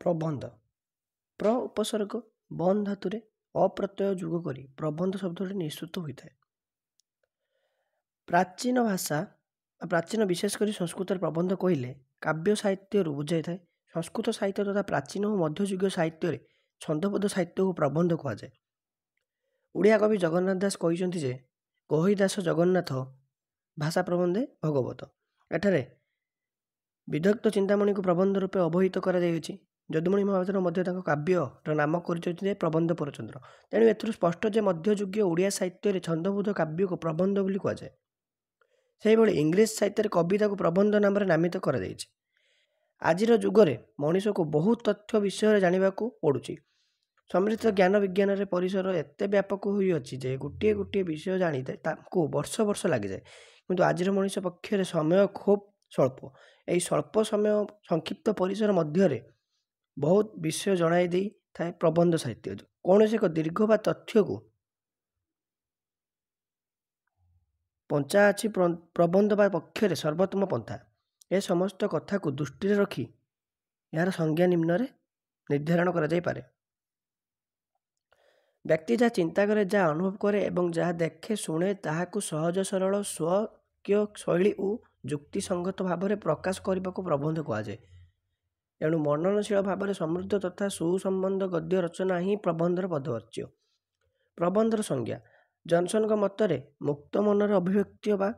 ପ୍ରବନ୍ଧ। ପ୍ର ଉପସର୍ଗ ବନ୍ ଧାତୁରେ ଅପ୍ରତ୍ୟୟ ଯୋଗ କରି ପ୍ରବନ୍ଧ ଶବ୍ଦଟି ନିଃସୃତ ହୋଇଥାଏ। ପ୍ରାଚୀନ ଭାଷା ପ୍ରାଚୀନ ବିଶେଷ କରି ସଂସ୍କୃତରେ ପ୍ରବନ୍ଧ କହିଲେ କାବ୍ୟ ସାହିତ୍ୟରୁ ବୁଝାଇଥାଏ। ସଂସ୍କୃତ ସାହିତ୍ୟ ତଥା ପ୍ରାଚୀନ ଓ ମଧ୍ୟଯୁଗୀୟ ସାହିତ୍ୟରେ ଛନ୍ଦବଦ୍ଧ ସାହିତ୍ୟକୁ ପ୍ରବନ୍ଧ କୁହାଯାଏ। ଓଡ଼ିଆ କବି ଜଗନ୍ନାଥ ଦାସ କହିଛନ୍ତି ଯେ କହି ଦାସ ଜଗନ୍ନାଥ ଭାଷା ପ୍ରବନ୍ଧେ ଭଗବତ। ଏଠାରେ ବିଦଗ୍ଧ ଚିନ୍ତାମଣିକୁ ପ୍ରବନ୍ଧ ରୂପେ ଅବହିତ କରାଯାଇଅଛି। ଯଦୁମଣି ମହାପାତ୍ର ମଧ୍ୟ ତାଙ୍କ କାବ୍ୟର ନାମ କରିଛନ୍ତି ଯେ ପ୍ରବନ୍ଧ ପରଚନ୍ଦ୍ର। ତେଣୁ ଏଥିରୁ ସ୍ପଷ୍ଟ ଯେ ମଧ୍ୟଯୁଗୀୟ ଓଡ଼ିଆ ସାହିତ୍ୟରେ ଛନ୍ଦବଦ୍ଧ କାବ୍ୟକୁ ପ୍ରବନ୍ଧ ବୋଲି କୁହାଯାଏ। ସେହିଭଳି ଇଂଲିଶ ସାହିତ୍ୟରେ କବିତାକୁ ପ୍ରବନ୍ଧ ନାମରେ ନାମିତ କରାଯାଇଛି। ଆଜିର ଯୁଗରେ ମଣିଷକୁ ବହୁତ ତଥ୍ୟ ବିଷୟରେ ଜାଣିବାକୁ ପଡ଼ୁଛି। ସମୃଦ୍ଧ ଜ୍ଞାନ ବିଜ୍ଞାନରେ ପରିସର ଏତେ ବ୍ୟାପକ ହୋଇଅଛି ଯେ ଗୋଟିଏ ବିଷୟ ଜାଣିଥାଏ ତାଙ୍କୁ ବର୍ଷ ବର୍ଷ ଲାଗିଯାଏ। କିନ୍ତୁ ଆଜିର ମଣିଷ ପକ୍ଷରେ ସମୟ ଖୁବ୍ ସ୍ୱଳ୍ପ। ଏହି ସ୍ୱଳ୍ପ ସମୟ ସଂକ୍ଷିପ୍ତ ପରିସର ମଧ୍ୟରେ ବହୁତ ବିଷୟ ଜଣାଇ ଦେଇଥାଏ ପ୍ରବନ୍ଧ ସାହିତ୍ୟ। କୌଣସି ଏକ ଦୀର୍ଘ ବା ତଥ୍ୟକୁ ପଞ୍ଚା ଅଛି ପ୍ରବନ୍ଧ ବା ପକ୍ଷରେ ସର୍ବୋତ୍ତମ ପନ୍ଥା। ଏ ସମସ୍ତ କଥାକୁ ଦୃଷ୍ଟିରେ ରଖି ଏହାର ସଂଜ୍ଞା ନିମ୍ନରେ ନିର୍ଦ୍ଧାରଣ କରାଯାଇପାରେ। ବ୍ୟକ୍ତି ଯାହା ଚିନ୍ତା କରେ, ଯାହା ଅନୁଭବ କରେ ଏବଂ ଯାହା ଦେଖେ ଶୁଣେ ତାହାକୁ ସହଜ ସରଳ ସ୍ୱକୀୟ ଶୈଳୀ ଓ ଯୁକ୍ତିସଙ୍ଗତ ଭାବରେ ପ୍ରକାଶ କରିବାକୁ ପ୍ରବନ୍ଧ କୁହାଯାଏ। ଏଣୁ ମନନଶୀଳ ଭାବରେ ସମୃଦ୍ଧ ତଥା ସୁସମ୍ବନ୍ଧ ଗଦ୍ୟ ରଚନା ହିଁ ପ୍ରବନ୍ଧର ପଦବାଚ୍ୟ। ପ୍ରବନ୍ଧର ସଂଜ୍ଞା ଜନସନଙ୍କ ମତରେ ମୁକ୍ତ ମନର ଅଭିବ୍ୟକ୍ତି ବା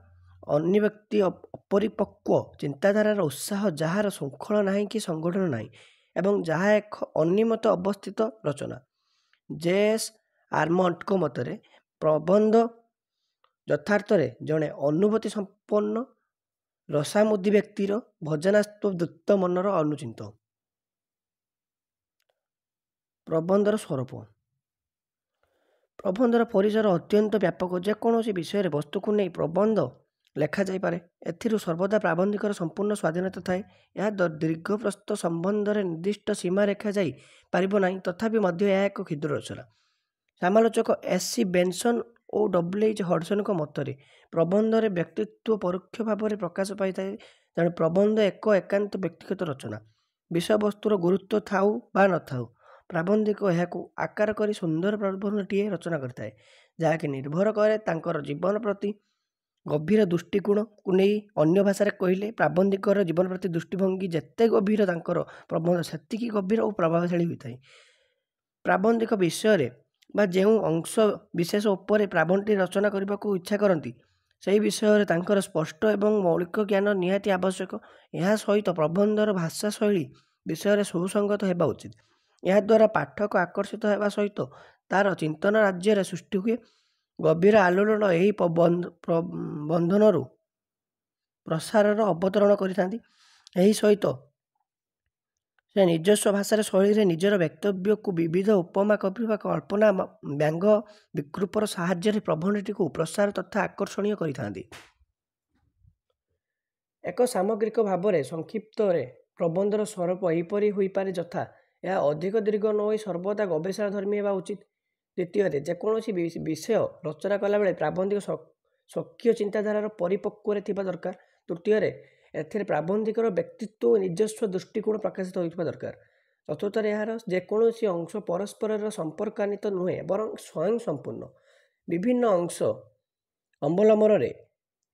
ଅନିବ୍ୟକ୍ତି ଅପରିପକ୍ୱ ଚିନ୍ତାଧାରାର ଉତ୍ସାହ ଯାହାର ଶୃଙ୍ଖଳ ନାହିଁ କି ସଂଗଠନ ନାହିଁ ଏବଂ ଯାହା ଏକ ଅନିୟମିତ ଅବସ୍ଥିତ ରଚନା। ଜେ.ଏସ୍. ଆର୍ମଣ୍ଡଙ୍କ ମତରେ ପ୍ରବନ୍ଧ ଯଥାର୍ଥରେ ଜଣେ ଅନୁଭୂତି ସମ୍ପନ୍ନ ରସାମୁଦି ବ୍ୟକ୍ତିର ଭଜନାତ୍ମଦୀପ୍ତ ମନର ଅନୁଚିତ। ପ୍ରବନ୍ଧର ସ୍ୱରୂପ ପ୍ରବନ୍ଧର ପରିସର ଅତ୍ୟନ୍ତ ବ୍ୟାପକ। ଯେକୌଣସି ବିଷୟରେ ବସ୍ତୁକୁ ନେଇ ପ୍ରବନ୍ଧ ଲେଖାଯାଇପାରେ। ଏଥିରୁ ସର୍ବଦା ପ୍ରାବନ୍ଧିକର ସମ୍ପୂର୍ଣ୍ଣ ସ୍ୱାଧୀନତା ଥାଏ। ଏହା ଦୀର୍ଘପ୍ରସ୍ଥ ସମ୍ବନ୍ଧରେ ନିର୍ଦ୍ଦିଷ୍ଟ ସୀମା ରେଖା ଯାଇ ପାରିବ ନାହିଁ। ତଥାପି ମଧ୍ୟ ଏହା ଏକ କ୍ଷୁଦ୍ର ରଚନା। ସମାଲୋଚକ ଏସ୍.ସି. ବେନସନ୍ ଓ ଡବ୍ଲ୍ୟୁ.ଏଚ୍. ହଡସନଙ୍କ ମତରେ ପ୍ରବନ୍ଧରେ ବ୍ୟକ୍ତିତ୍ୱ ପରୋକ୍ଷ ଭାବରେ ପ୍ରକାଶ ପାଇଥାଏ। ତେଣୁ ପ୍ରବନ୍ଧ ଏକ ଏକାନ୍ତ ବ୍ୟକ୍ତିଗତ ରଚନା। ବିଷୟବସ୍ତୁର ଗୁରୁତ୍ୱ ଥାଉ ବା ନଥାଉ, ପ୍ରାବନ୍ଧିକ ଏହାକୁ ଆକାର କରି ସୁନ୍ଦର ପ୍ରବନ୍ଧଟିଏ ରଚନା କରିଥାଏ, ଯାହାକି ନିର୍ଭର କରେ ତାଙ୍କର ଜୀବନ ପ୍ରତି ଗଭୀର ଦୃଷ୍ଟିକୋଣକୁ ନେଇ। ଅନ୍ୟ ଭାଷାରେ କହିଲେ ପ୍ରାବନ୍ଧିକର ଜୀବନ ପ୍ରତି ଦୃଷ୍ଟିଭଙ୍ଗୀ ଯେତେ ଗଭୀର ତାଙ୍କର ପ୍ରବନ୍ଧ ସେତିକି ଗଭୀର ଓ ପ୍ରଭାବଶାଳୀ ହୋଇଥାଏ। ପ୍ରାବନ୍ଧିକ ବିଷୟରେ ବା ଯେଉଁ ଅଂଶ ବିଶେଷ ଉପରେ ପ୍ରାବନ୍ଧଟି ରଚନା କରିବାକୁ ଇଚ୍ଛା କରନ୍ତି ସେହି ବିଷୟରେ ତାଙ୍କର ସ୍ପଷ୍ଟ ଏବଂ ମୌଳିକ ଜ୍ଞାନ ନିହାତି ଆବଶ୍ୟକ। ଏହା ସହିତ ପ୍ରବନ୍ଧର ଭାଷା ଶୈଳୀ ବିଷୟରେ ସୁସଙ୍ଗତ ହେବା ଉଚିତ। ଏହାଦ୍ୱାରା ପାଠକ ଆକର୍ଷିତ ହେବା ସହିତ ତାର ଚିନ୍ତନ ରାଜ୍ୟରେ ସୃଷ୍ଟି ହୁଏ। ଗଭୀର ଆଲୋଡ଼ନ ଏହି ବନ୍ଧନରୁ ପ୍ରସାରର ଅବତରଣ କରିଥାନ୍ତି। ଏହି ସହିତ ସେ ନିଜସ୍ୱ ଭାଷାର ଶୈଳୀରେ ନିଜର ବକ୍ତବ୍ୟକୁ ବିବିଧ ଉପମା କବି ବା କଳ୍ପନା ବ୍ୟଙ୍ଗ ବିକୃପର ସାହାଯ୍ୟରେ ପ୍ରବନ୍ଧଟିକୁ ପ୍ରସାର ତଥା ଆକର୍ଷଣୀୟ କରିଥାନ୍ତି। ଏକ ସାମଗ୍ରିକ ଭାବରେ ସଂକ୍ଷିପ୍ତରେ ପ୍ରବନ୍ଧର ସ୍ୱରୂପ ଏହିପରି ହୋଇପାରେ ଯଥା ଏହା ଅଧିକ ଦୀର୍ଘ ନ ହୋଇ ସର୍ବଦା ଗବେଷଣାଧର୍ମୀ ହେବା ଉଚିତ। ଦ୍ୱିତୀୟରେ ଯେକୌଣସି ବିଷୟ ରଚନା କଲାବେଳେ ପ୍ରାବନ୍ଧିକ ସ୍ୱକୀୟ ଚିନ୍ତାଧାରାର ପରିପକ୍ୱରେ ଥିବା ଦରକାର। ତୃତୀୟରେ ଏଥିରେ ପ୍ରାବନ୍ଧିକର ବ୍ୟକ୍ତିତ୍ୱ ଓ ନିଜସ୍ୱ ଦୃଷ୍ଟିକୋଣ ପ୍ରକାଶିତ ହୋଇଥିବା ଦରକାର। ଚତୁର୍ଥରେ ଏହାର ଯେକୌଣସି ଅଂଶ ପରସ୍ପରର ସମ୍ପର୍କାନ୍ୱିତ ନୁହେଁ ବରଂ ସ୍ୱୟଂ ସମ୍ପୂର୍ଣ୍ଣ। ବିଭିନ୍ନ ଅଂଶ ଅବଲମ୍ବନରେ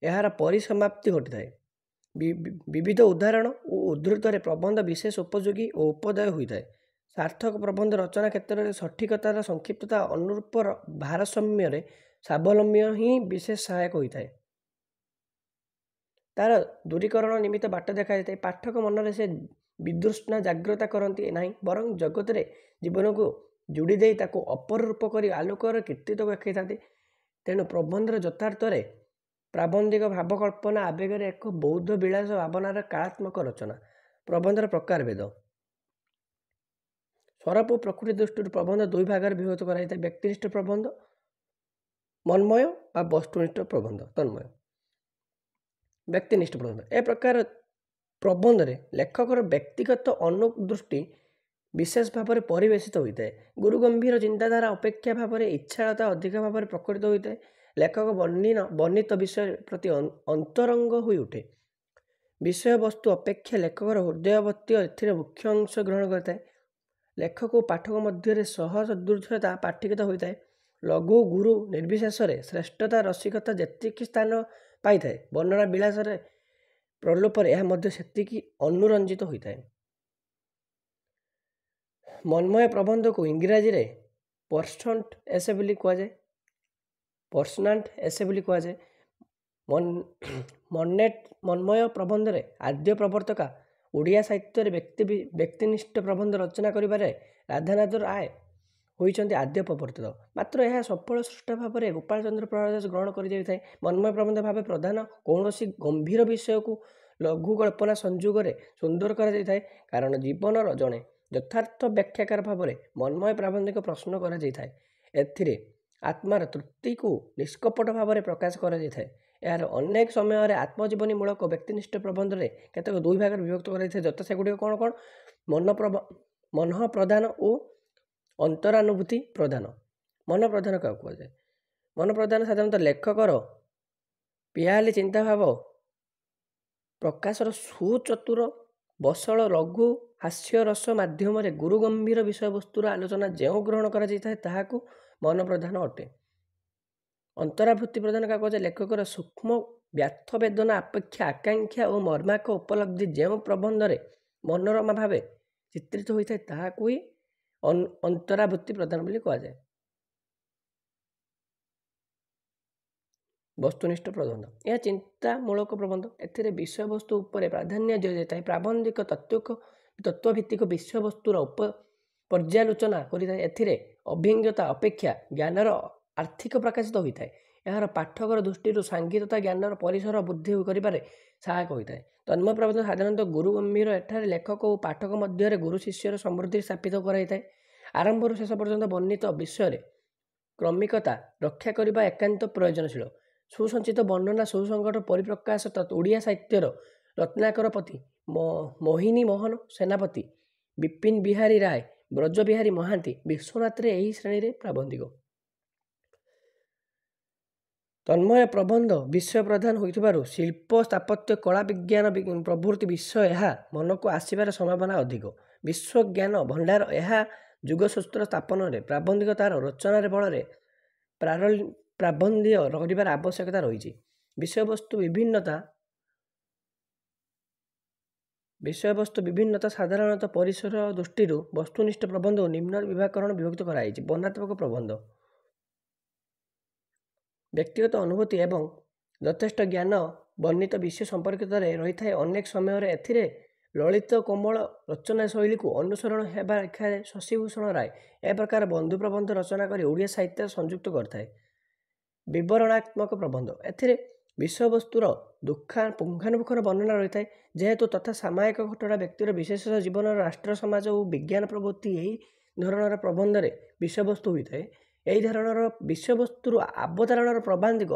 ଏହାର ପରିସମାପ୍ତି ଘଟିଥାଏ। ବିବିଧ ଉଦାହରଣ ଓ ଉଦ୍ଧୃତରେ ପ୍ରବନ୍ଧ ବିଶେଷ ଉପଯୋଗୀ ଓ ଉପଦାୟ ହୋଇଥାଏ। ସାର୍ଥକ ପ୍ରବନ୍ଧ ରଚନା କ୍ଷେତ୍ରରେ ସଠିକତାର ସଂକ୍ଷିପ୍ତତା ଅନୁରୂପ ଭାରସାମ୍ୟରେ ସ୍ୱାବଲମ୍ବନ ହିଁ ବିଶେଷ ସହାୟକ ହୋଇଥାଏ। ତାର ଦୂରୀକରଣ ନିମିତ୍ତ ବାଟ ଦେଖାଯାଇଥାଏ। ପାଠକ ମନରେ ସେ ବିତୃଷ୍ଣା ଜାଗ୍ରତ କରନ୍ତି ନାହିଁ ବରଂ ଜଗତରେ ଜୀବନକୁ ଯୋଡ଼ି ଦେଇ ତାକୁ ଅପର ରୂପ କରି ଆଲୋକର କୀର୍ତ୍ତିତ୍ୱ ଦେଖାଇଥାନ୍ତି। ତେଣୁ ପ୍ରବନ୍ଧର ଯଥାର୍ଥରେ ପ୍ରାବନ୍ଧିକ ଭାବକଳ୍ପନା ଆବେଗରେ ଏକ ବୌଦ୍ଧ ବିଳାସ ଭାବନାର କଳାତ୍ମକ ରଚନା। ପ୍ରବନ୍ଧର ପ୍ରକାରଭେଦ ସ୍ୱରୂପ ଓ ପ୍ରକୃତି ଦୃଷ୍ଟିରୁ ପ୍ରବନ୍ଧ ଦୁଇ ଭାଗରେ ବିଭକ୍ତ କରାଯାଇଥାଏ। ବ୍ୟକ୍ତିନିଷ୍ଠ ପ୍ରବନ୍ଧ ମନ୍ମୟ ବା ବସ୍ତୁନିଷ୍ଠ ପ୍ରବନ୍ଧ ତନ୍ମୟ। ବ୍ୟକ୍ତିନିଷ୍ଠ ପ୍ରବନ୍ଧ ଏ ପ୍ରକାର ପ୍ରବନ୍ଧରେ ଲେଖକର ବ୍ୟକ୍ତିଗତ ଅନୁଦୃଷ୍ଟି ବିଶେଷ ଭାବରେ ପରିବେଷିତ ହୋଇଥାଏ। ଗୁରୁଗମ୍ଭୀର ଚିନ୍ତାଧାରା ଅପେକ୍ଷା ଭାବରେ ଇଚ୍ଛାଳତା ଅଧିକ ଭାବରେ ପ୍ରକଟିତ ହୋଇଥାଏ। ଲେଖକ ବର୍ଣ୍ଣିତ ବିଷୟ ପ୍ରତି ଅନ୍ତରଙ୍ଗ ହୋଇ ଉଠେ। ବିଷୟବସ୍ତୁ ଅପେକ୍ଷା ଲେଖକର ହୃଦୟବତ୍ତି ଏଥିରେ ମୁଖ୍ୟ ଅଂଶ ଗ୍ରହଣ କରିଥାଏ। ଲେଖକ ଓ ପାଠକ ମଧ୍ୟରେ ସହସଦୃଶତା ପାଠିକିତ ହୋଇଥାଏ। ଲଘୁ ଗୁରୁ ନିର୍ବିଶେଷରେ ଶ୍ରେଷ୍ଠତା ରସିକତା ଯେତିକି ସ୍ଥାନ ପାଇଥାଏ, ବର୍ଣ୍ଣନା ବିଳାସରେ ପ୍ରଲୋପରେ ଏହା ମଧ୍ୟ ସେତିକି ଅନୁରଞ୍ଜିତ ହୋଇଥାଏ। ମନ୍ମୟ ପ୍ରବନ୍ଧକୁ ଇଂରାଜୀରେ ପର୍ସନାଣ୍ଟ ଏସେ ବୋଲି କୁହାଯାଏ। ମନ୍ମୟ ପ୍ରବନ୍ଧରେ ଆଦ୍ୟ ପ୍ରବର୍ତ୍ତକା ଓଡ଼ିଆ ସାହିତ୍ୟରେ ବ୍ୟକ୍ତିନିଷ୍ଠ ପ୍ରବନ୍ଧ ରଚନା କରିବାରେ ରାଧାନାଥ ରାୟ ହୋଇଛନ୍ତି ଆଦ୍ୟ ପ୍ରବର୍ତ୍ତକ। ମାତ୍ର ଏହା ସଫଳ ସ୍ରଷ୍ଟା ଭାବରେ ଗୋପାଳ ଚନ୍ଦ୍ର ପ୍ରସାଦ ଦାସ ଗ୍ରହଣ କରିଯାଇଥାଏ। ମନ୍ମୟ ପ୍ରବନ୍ଧ ଭାବେ ପ୍ରଧାନ କୌଣସି ଗମ୍ଭୀର ବିଷୟକୁ ଲଘୁ କଳ୍ପନା ସଂଯୋଗରେ ସୁନ୍ଦର କରାଯାଇଥାଏ। କାରଣ ଜୀବନର ଜଣେ ଯଥାର୍ଥ ବ୍ୟାଖ୍ୟାକାର ଭାବରେ ମନ୍ମୟ ପ୍ରାବନ୍ଧିକ ପ୍ରଶ୍ନ କରାଯାଇଥାଏ। ଏଥିରେ ଆତ୍ମାର ତୃପ୍ତିକୁ ନିଷ୍କପଟ ଭାବରେ ପ୍ରକାଶ କରାଯାଇଥାଏ। ଏହାର ଅନେକ ସମୟରେ ଆତ୍ମଜୀବନୀମୂଳକ ବ୍ୟକ୍ତିନିଷ୍ଠ ପ୍ରବନ୍ଧରେ କେତେକ ଦୁଇ ଭାଗରେ ବିଭକ୍ତ କରାଯାଇଥାଏ। ଯଥା ସେଗୁଡ଼ିକ କ'ଣ କ'ଣ? ମନଃ ପ୍ରଧାନ ଓ ଅନ୍ତରାନୁଭୂତି ପ୍ରଧାନ। ମନ ପ୍ରଧାନ କାହାକୁ କୁହାଯାଏ? ମନ ପ୍ରଧାନ ସାଧାରଣତଃ ଲେଖକର ପିଆଲି ଚିନ୍ତାଭାବ ପ୍ରକାଶର ସୁଚତୁର ବସଳ ଲଘୁ ହାସ୍ୟରସ ମାଧ୍ୟମରେ ଗୁରୁ ଗମ୍ଭୀର ବିଷୟବସ୍ତୁର ଆଲୋଚନା ଯେଉଁ ଗ୍ରହଣ କରାଯାଇଥାଏ ତାହାକୁ ମନ ପ୍ରଧାନ ଅଟେ। ଅନ୍ତରାଭୂତି ପ୍ରଧାନ କାହାକୁ କୁହାଯାଏ? ଲେଖକର ସୂକ୍ଷ୍ମ ବ୍ୟର୍ଥ ବେଦନା ଅପେକ୍ଷା ଆକାଂକ୍ଷା ଓ ମର୍ମାକ ଉପଲବ୍ଧି ଯେଉଁ ପ୍ରବନ୍ଧରେ ମନୋରମା ଭାବେ ଚିତ୍ରିତ ହୋଇଥାଏ ତାହାକୁ ହିଁ ଅନ୍ତରାଭୂତି ପ୍ରଧାନ ବୋଲି କୁହାଯାଏ। ବସ୍ତୁନିଷ୍ଠ ପ୍ରବନ୍ଧ, ଏହା ଚିନ୍ତାମୂଳକ ପ୍ରବନ୍ଧ। ଏଥିରେ ବିଷୟବସ୍ତୁ ଉପରେ ପ୍ରାଧାନ୍ୟ ଦିଆଯାଇଥାଏ। ପ୍ରାବନ୍ଧିକ ତତ୍ତ୍ୱଭିତ୍ତିକ ବିଷୟବସ୍ତୁର ପର୍ଯ୍ୟାଲୋଚନା କରିଥାଏ। ଏଥିରେ ଅଭିଜ୍ଞତା ଅପେକ୍ଷା ଜ୍ଞାନର ଆର୍ଥିକ ପ୍ରକାଶିତ ହୋଇଥାଏ। ଏହାର ପାଠକର ଦୃଷ୍ଟିରୁ ସାଙ୍ଗୀତତା ଜ୍ଞାନର ପରିସର ବୃଦ୍ଧି କରିବାରେ ସହାୟକ ହୋଇଥାଏ। ତନ୍ମୟ ପ୍ରବନ୍ଧ ସାଧାରଣତଃ ଗୁରୁ ଗମ୍ଭୀର। ଏଠାରେ ଲେଖକ ଓ ପାଠକ ମଧ୍ୟରେ ଗୁରୁ ଶିଷ୍ୟର ସମୃଦ୍ଧି ସ୍ଥାପିତ କରାଯାଇଥାଏ। ଆରମ୍ଭରୁ ଶେଷ ପର୍ଯ୍ୟନ୍ତ ବର୍ଣ୍ଣିତ ବିଷୟରେ କ୍ରମିକତା ରକ୍ଷା କରିବା ଏକାନ୍ତ ପ୍ରୟୋଜନଶୀଳ। ସୁସଞ୍ଚିତ ବର୍ଣ୍ଣନା ସୁସଂଗତ ପରିପ୍ରକାଶ ଓଡ଼ିଆ ସାହିତ୍ୟର ରତ୍ନାକରପତି ମୋହିନୀ ମୋହନ ସେନାପତି, ବିପିନ ବିହାରୀ ରାୟ, ବ୍ରଜବିହାରୀ ମହାନ୍ତି, ବିଶ୍ୱନାଥ ରେ ଏହି ଶ୍ରେଣୀରେ ପ୍ରାବନ୍ଧିକ। ତନ୍ମୟ ପ୍ରବନ୍ଧ ବିଷୟ ପ୍ରଧାନ ହୋଇଥିବାରୁ ଶିଳ୍ପ, ସ୍ଥାପତ୍ୟ, କଳା, ବିଜ୍ଞାନ ପ୍ରଭୃତି ବିଷୟ ଏହା ମନକୁ ଆସିବାର ସମ୍ଭାବନା ଅଧିକ। ବିଶ୍ୱଜ୍ଞାନ ଭଣ୍ଡାର ଏହା ଯୁଗସୂତ୍ର ସ୍ଥାପନରେ ପ୍ରାବନ୍ଧିକତାର ରଚନାର ବଳରେ ପ୍ରାବନ୍ଧ୍ୟ କରିବାର ଆବଶ୍ୟକତା ରହିଛି। ବିଷୟବସ୍ତୁ ବିଭିନ୍ନତା ସାଧାରଣତଃ ପରିସର ଦୃଷ୍ଟିରୁ ବସ୍ତୁନିଷ୍ଠ ପ୍ରବନ୍ଧକୁ ନିମ୍ନ ବିଭାଗରେ ବିଭକ୍ତ କରାଯାଇଛି। ବର୍ଣ୍ଣନାତ୍ମକ ପ୍ରବନ୍ଧ ବ୍ୟକ୍ତିଗତ ଅନୁଭୂତି ଏବଂ ଯଥେଷ୍ଟ ଜ୍ଞାନ ବର୍ଣ୍ଣିତ ବିଷୟ ସମ୍ପର୍କିତରେ ରହିଥାଏ। ଅନେକ ସମୟରେ ଏଥିରେ ଲଳିତ କୋମଳ ରଚନା ଶୈଳୀକୁ ଅନୁସରଣ ହେବା ଲେଖାରେ ଶଶିଭୂଷଣ ରାୟ ଏ ପ୍ରକାର ବନ୍ଧୁ ପ୍ରବନ୍ଧ ରଚନା କରି ଓଡ଼ିଆ ସାହିତ୍ୟରେ ସଂଯୁକ୍ତ କରିଥାଏ। ବିବରଣାତ୍ମକ ପ୍ରବନ୍ଧ, ଏଥିରେ ବିଷୟବସ୍ତୁର ପୁଙ୍ଖାନୁପୁଙ୍ଖର ବର୍ଣ୍ଣନା ରହିଥାଏ। ଯେହେତୁ ତଥା ସାମୟିକ ଘଟଣା, ବ୍ୟକ୍ତିର ବିଶେଷ ଜୀବନର, ରାଷ୍ଟ୍ର ସମାଜ ଓ ବିଜ୍ଞାନ ପ୍ରଭୃତି ଏହି ଧରଣର ପ୍ରବନ୍ଧରେ ବିଷୟବସ୍ତୁ ହୋଇଥାଏ। ଏହି ଧରଣର ବିଷୟବସ୍ତୁର ଅବତାରଣାର ପ୍ରାବନ୍ଧିକ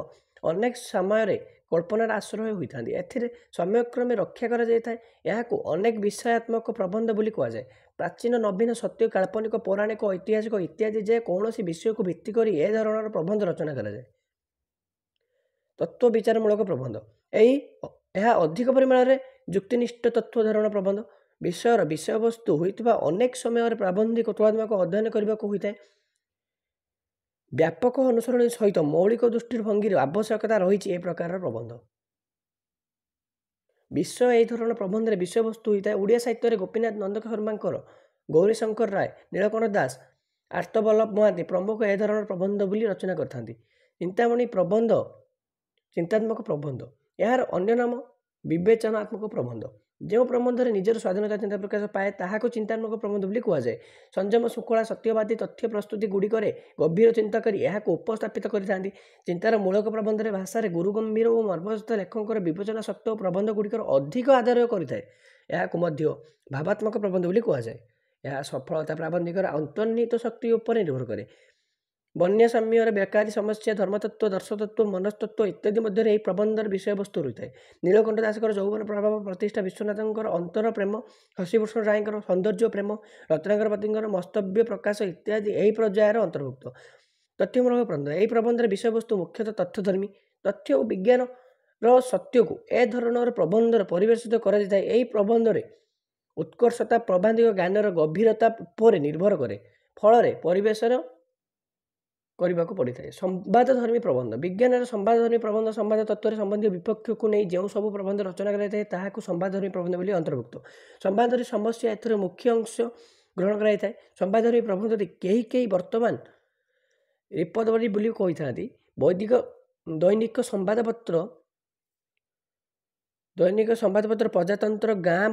ଅନେକ ସମୟରେ କଳ୍ପନାର ଆଶ୍ରୟ ହୋଇଥାନ୍ତି। ଏଥିରେ ସମୟକ୍ରମେ ରକ୍ଷା କରାଯାଇଥାଏ। ଏହାକୁ ଅନେକ ବିଷୟାତ୍ମକ ପ୍ରବନ୍ଧ ବୋଲି କୁହାଯାଏ। ପ୍ରାଚୀନ, ନବୀନ, ସତ୍ୟ, କାଳ୍ପନିକ, ପୌରାଣିକ, ଐତିହାସିକ ଇତ୍ୟାଦି ଯେ କୌଣସି ବିଷୟକୁ ଭିତ୍ତି କରି ଏ ଧରଣର ପ୍ରବନ୍ଧ ରଚନା କରାଯାଏ। ତତ୍ତ୍ୱବିଚାରମୂଳକ ପ୍ରବନ୍ଧ, ଏହା ଅଧିକ ପରିମାଣରେ ଯୁକ୍ତିନିଷ୍ଠ ତତ୍ତ୍ୱ ଧାରଣ ପ୍ରବନ୍ଧ। ବିଷୟର ବିଷୟବସ୍ତୁ ହୋଇଥିବା ଅନେକ ସମୟରେ ପ୍ରାବନ୍ଧିକ ତୁଳନାତ୍ମକ ଅଧ୍ୟୟନ କରିବାକୁ ହୋଇଥାଏ। ବ୍ୟାପକ ଅନୁସରଣ ସହିତ ମୌଳିକ ଦୃଷ୍ଟିଭଙ୍ଗୀର ଆବଶ୍ୟକତା ରହିଛି ଏ ପ୍ରକାରର ପ୍ରବନ୍ଧ। ବିଷୟ ଏହି ଧରଣର ପ୍ରବନ୍ଧରେ ବିଷୟବସ୍ତୁ ହୋଇଥାଏ। ଓଡ଼ିଆ ସାହିତ୍ୟରେ ଗୋପୀନାଥ ନନ୍ଦ ଶର୍ମାଙ୍କର, ଗୌରୀଶଙ୍କର ରାୟ, ନୀଳକଣ୍ଠ ଦାସ, ଆର୍ତ୍ତବଲ୍ଲଭ ମହାନ୍ତି ପ୍ରମୁଖ ଏ ଧରଣର ପ୍ରବନ୍ଧ ବୋଲି ରଚନା କରିଥାନ୍ତି। ଚିନ୍ତାମଣି ପ୍ରବନ୍ଧ ଚିନ୍ତାତ୍ମକ ପ୍ରବନ୍ଧ, ଏହାର ଅନ୍ୟ ନାମ ବିବେଚନାତ୍ମକ ପ୍ରବନ୍ଧ। ଯେଉଁ ପ୍ରବନ୍ଧରେ ନିଜର ସ୍ୱାଧୀନତା ଚିନ୍ତା ପ୍ରକାଶ ପାଏ ତାହାକୁ ଚିନ୍ତାତ୍ମକ ପ୍ରବନ୍ଧ ବୋଲି କୁହାଯାଏ। ସଂଯମ, ଶୃଙ୍ଖଳା, ସତ୍ୟବାଦୀ ତଥ୍ୟ ପ୍ରସ୍ତୁତି ଗୁଡ଼ିକରେ ଗଭୀର ଚିନ୍ତା କରି ଏହାକୁ ଉପସ୍ଥାପିତ କରିଥାନ୍ତି। ଚିନ୍ତାର ମୂଳକ ପ୍ରବନ୍ଧରେ ଭାଷାରେ ଗୁରୁଗମ୍ଭୀର ଓ ମର୍ମସ୍ଥ ଲେଖକଙ୍କର ବିବେଚନା ସତ୍ତ୍ୱ ପ୍ରବନ୍ଧ ଗୁଡ଼ିକର ଅଧିକ ଆଦର କରିଥାଏ। ଏହାକୁ ମଧ୍ୟ ଭାବାତ୍ମକ ପ୍ରବନ୍ଧ ବୋଲି କୁହାଯାଏ। ଏହା ସଫଳତା ପ୍ରାବନ୍ଧିକର ଅନ୍ତର୍ନିହିତ ଶକ୍ତି ଉପରେ ନିର୍ଭର କରେ। ବନ୍ୟସାମ୍ୟର ବେକାରୀ ସମସ୍ୟା, ଧର୍ମତତ୍ତ୍ୱ, ଦର୍ଶତତ୍ତ୍ୱ, ମନସ୍ତତ୍ତ୍ୱ ଇତ୍ୟାଦି ମଧ୍ୟରେ ଏହି ପ୍ରବନ୍ଧର ବିଷୟବସ୍ତୁ ରହିଥାଏ। ନୀଳକଣ୍ଠ ଦାସଙ୍କର ଯୌବନ ପ୍ରଭାବ ପ୍ରତିଷ୍ଠା, ବିଶ୍ୱନାଥଙ୍କର ଅନ୍ତର ପ୍ରେମ, ଶଶିଭୂଷଣ ରାୟଙ୍କର ସୌନ୍ଦର୍ଯ୍ୟ ପ୍ରେମ, ରତ୍ନାକରପତିଙ୍କର ମସ୍ତବ୍ୟ ପ୍ରକାଶ ଇତ୍ୟାଦି ଏହି ପର୍ଯ୍ୟାୟର ଅନ୍ତର୍ଭୁକ୍ତ। ତଥ୍ୟମୂଳକ ପ୍ରବନ୍ଧ, ଏହି ପ୍ରବନ୍ଧରେ ବିଷୟବସ୍ତୁ ମୁଖ୍ୟତଃ ତଥ୍ୟଧର୍ମୀ। ତଥ୍ୟ ଓ ବିଜ୍ଞାନର ସତ୍ୟକୁ ଏ ଧରଣର ପ୍ରବନ୍ଧରେ ପରିବେଷିତ କରାଯାଇଥାଏ। ଏହି ପ୍ରବନ୍ଧରେ ଉତ୍କର୍ଷତା ପ୍ରବନ୍ଧିକ ଜ୍ଞାନର ଗଭୀରତା ଉପରେ ନିର୍ଭର କରେ। ଫଳରେ ପରିବେଶର କରିବାକୁ ପଡ଼ିଥାଏ। ସମ୍ବାଦଧର୍ମୀ ପ୍ରବନ୍ଧ। ବିଜ୍ଞାନର ସମ୍ବାଦଧର୍ମୀ ପ୍ରବନ୍ଧ ସମ୍ବାଦ ତତ୍ତ୍ୱରେ ସମ୍ବନ୍ଧୀୟ ବିପକ୍ଷକୁ ନେଇ ଯେଉଁ ସବୁ ପ୍ରବନ୍ଧ ରଚନା କରାଯାଇଥାଏ ତାହାକୁ ସମ୍ବାଦଧର୍ମୀ ପ୍ରବନ୍ଧ ବୋଲି ଅନ୍ତର୍ଭୁକ୍ତ। ସମ୍ବାଦଧର୍ମୀ ସମସ୍ୟା ଏଥିର ମୁଖ୍ୟ ଅଂଶ ଗ୍ରହଣ କରାଯାଇଥାଏ। ସମ୍ବାଦଧର୍ମୀ ପ୍ରବନ୍ଧଟି କେହି ବର୍ତ୍ତମାନ ରିପୋର୍ଟ ବୋଲି କହିଥାନ୍ତି। ଦୈନିକ ସମ୍ବାଦପତ୍ର ପ୍ରଜାତନ୍ତ୍ର, ଗାଁ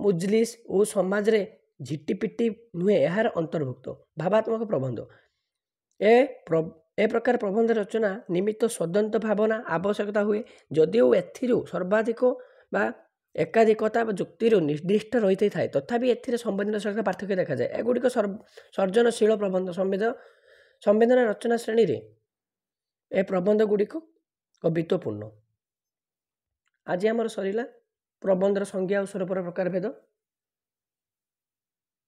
ମୁଜଲିସ୍ ଓ ସମାଜରେ ଝିଟିପିଟି ନୁହେଁ, ଏହାର ଅନ୍ତର୍ଭୁକ୍ତ। ଭାବାତ୍ମକ ପ୍ରବନ୍ଧ। ଏ ପ୍ରକାର ପ୍ରବନ୍ଧ ରଚନା ନିମିତ୍ତ ସ୍ୱତନ୍ତ୍ର ଭାବନା ଆବଶ୍ୟକତା ହୁଏ। ଯଦିଓ ଏଥିରୁ ସର୍ବାଧିକ ବା ଏକାଧିକତା ବା ଯୁକ୍ତିରୁ ନିର୍ଦ୍ଦିଷ୍ଟ ରହିଥାଏ, ତଥାପି ଏଥିରେ ସମ୍ବେଦନଶୀଳତା ପାର୍ଥକ୍ୟ ଦେଖାଯାଏ। ଏଗୁଡ଼ିକ ସର୍ଜନଶୀଳ ପ୍ରବନ୍ଧ। ସମ୍ବେଦନା ରଚନା ଶ୍ରେଣୀରେ ଏ ପ୍ରବନ୍ଧ ଗୁଡ଼ିକ କବିତ୍ୱପୂର୍ଣ୍ଣ। ଆଜି ଆମର ସରିଲା ପ୍ରବନ୍ଧର ସଂଜ୍ଞା ଓ ସ୍ୱରୂପର ପ୍ରକାର ଭେଦ।